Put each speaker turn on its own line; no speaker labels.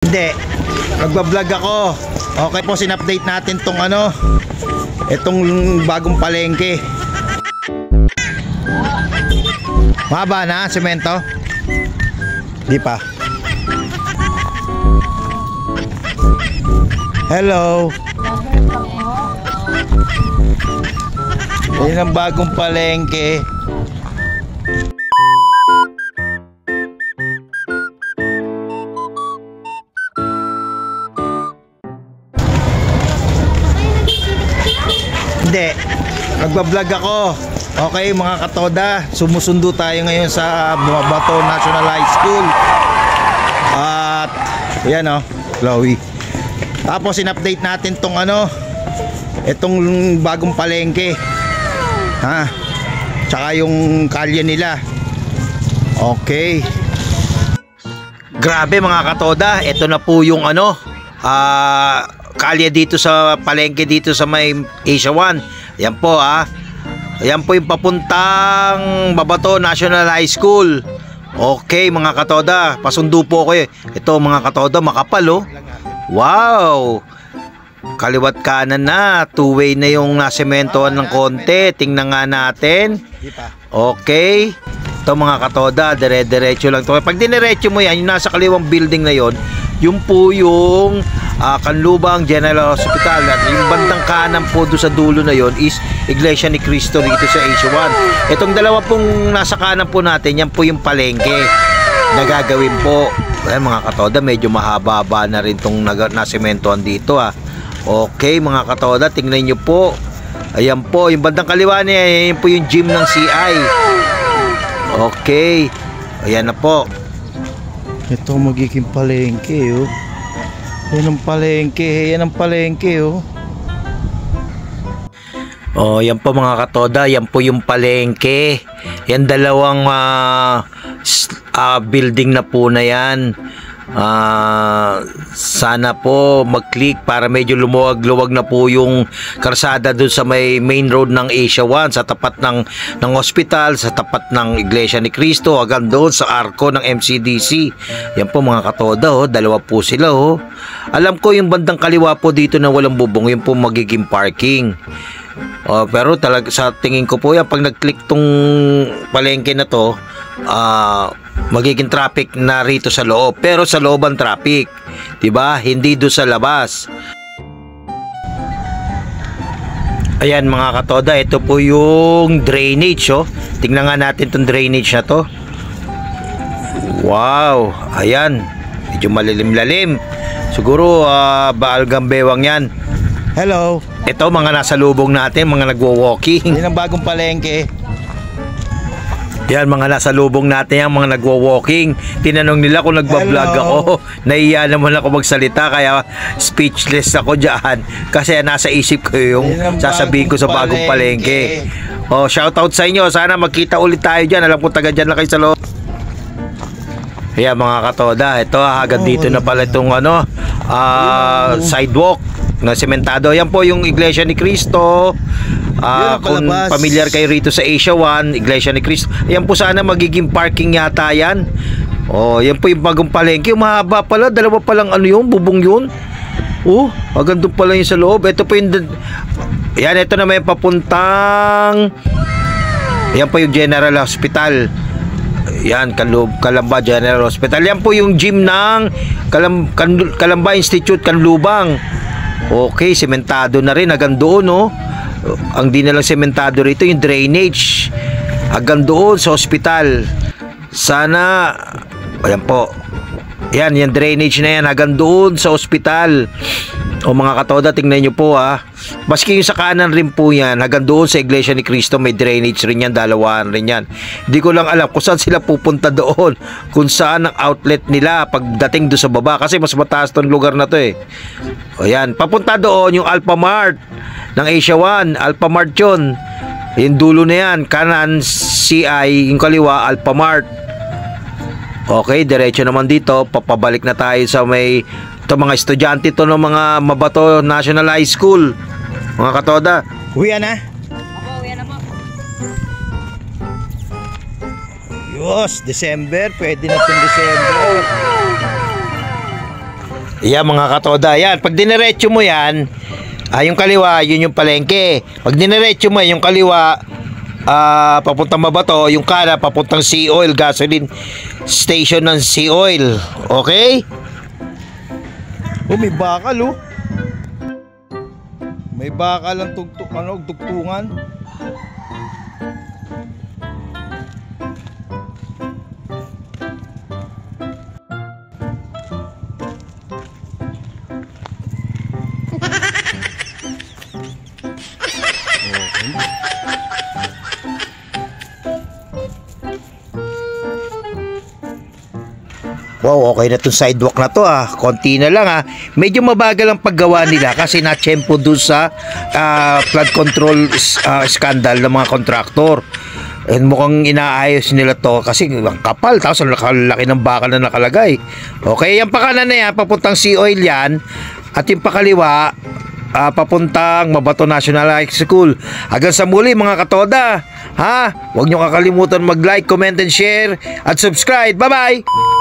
Hindi. Nagbablog ako. Okay po, sin-update natin tong itong bagong palengke. Mahaba na, semento? Di pa. Hello. Yan ang bagong palengke. Hindi. Nagbablog ako. Okay mga katoda, sumusundo tayo ngayon sa Bumabato National High School. At yan Chloe. Tapos in-update natin tong itong bagong palengke. Tsaka yung kalye nila. Okay. Grabe mga katoda, ito na po yung kalye dito sa palengke dito sa may Asia 1. Yan po Yan po yung papuntang Babato National High School. Okay mga katoda, pasundo po ko Ito mga katoda, makapal Wow. Kaliwat kanan na, two-way na yung nasementohan ng konti. Tingnan nga natin. Okay. Ito mga katoda, dire-diretso lang to. Pag diniretso mo yan, yung nasa kaliwang building na yon, yung po yung Canlubang General Hospital. At yung bandang kanan po doon sa dulo na yon is Iglesia ni Cristo dito sa Asia 1. Itong dalawa pong nasa kanan po natin, yan po yung palengke na gagawin po. Ayan mga katoda, medyo mahaba-haba na rin itong nasementohan dito Okay mga katoda, tingnan nyo po. Ayan po, yung bandang kaliwa niya, yan po yung gym ng CI. Okay. Ayan na po. Ito magiging palengke Yan ang palengke. Yan ang palengke yan po mga katoda. Yan po yung palengke. Yan dalawang building na po na yan. Sana po mag-click para medyo lumuwag-luwag na po yung karsada doon sa may main road ng Asia 1, sa tapat ng hospital, sa tapat ng Iglesia ni Cristo, hanggang doon sa arko ng MCDC. Yan po mga katoda dalawa po sila Alam ko yung bandang kaliwa po dito na walang bubong, yun po magiging parking. Pero talaga sa tingin ko po yan, pag nag-click tong palengke na to, magiging traffic na rito sa loob. Pero sa loob ang traffic, diba? Hindi doon sa labas. Ayan mga katoda, ito po yung drainage Tingnan nga natin tong drainage na to. Wow, ayan. Medyo malilim-lalim. Siguro baalgang bewang yan. Hello. Ito mga nasa lubong natin, mga nagwo-walking. Yan ang bagong palengke. Yan mga nasa lubong natin, yung mga nagwo-walking. Tinanong nila kung nagbablog ako. Nahiya naman ako magsalita, kaya speechless ako dyan. Kasi nasa isip ko yung sasabihin ko sa bagong palengke. Shoutout sa inyo. Sana magkita ulit tayo dyan. Alam ko taga dyan lang kayo sa loob. Ayan mga katoda, ito hanggang dito na pala itong sidewalk na sementado. Yan po yung Iglesia ni Cristo. Kung familiar kayo rito sa Asia 1, Iglesia ni Cristo, yan po sana magiging parking yata yan. Yan po yung bagong palengke. Mahaba pala, dalawa palang bubong yun. Hanggang doon pala yung sa loob. Ito po yung yan, ito na may papuntang, yan po yung General Hospital. Yan, Calamba General Hospital. Yan po yung gym ng Calamba Institute Canlubang. Okay, sementado na rin hanggang doon Ang di na lang sementado rito yung drainage hanggang doon sa hospital. Sana ayan po. Yan, yung drainage na yan hanggang doon sa hospital. Mga katoda, tingnan nyo po Maski yung sa kanan rin po yan, hanggang doon sa Iglesia ni Cristo, may drainage rin yan, dalawaan rin yan. Hindi ko lang alam kung saan sila pupunta doon, kung saan ang outlet nila pagdating doon sa baba, kasi mas mataas tong lugar na to Ayan, papunta doon yung Alphamart ng Asia 1, Alphamart yun. Yung dulo na yan, kanan CI, yung kaliwa Alphamart. Okay, diretso naman dito, papabalik na tayo sa may mga estudyante to ng mga Mabato National High School. Mga katoda, uwi na?
Uwi na po.
Diyos, December, pwede na itong December. Yan mga katoda, yan. Pag diniretso mo yan, yung kaliwa, yun yung palengke. Pag diniretso mo yung kaliwa, papuntang Mabato, yung kanan papuntang Sea Oil, gasoline station ng Sea Oil. Okay?
Oh, may bakal oh. May bakal ang tugtungan.
Wow, okay na itong sidewalk na to konti na lang Medyo mabagal ang paggawa nila kasi na-tsempo dun sa flood control scandal ng mga kontraktor. And mukhang inaayos nila to kasi ang kapal, tapos ang laki ng bakal na nakalagay. Okay, yung pakanan na yan, papuntang Sea Oil yan. At yung pakaliwa, papuntang Mabato National High School. Hanggang sa muli mga katoda. Huwag nyo kakalimutan mag-like, comment and share at subscribe. Bye-bye!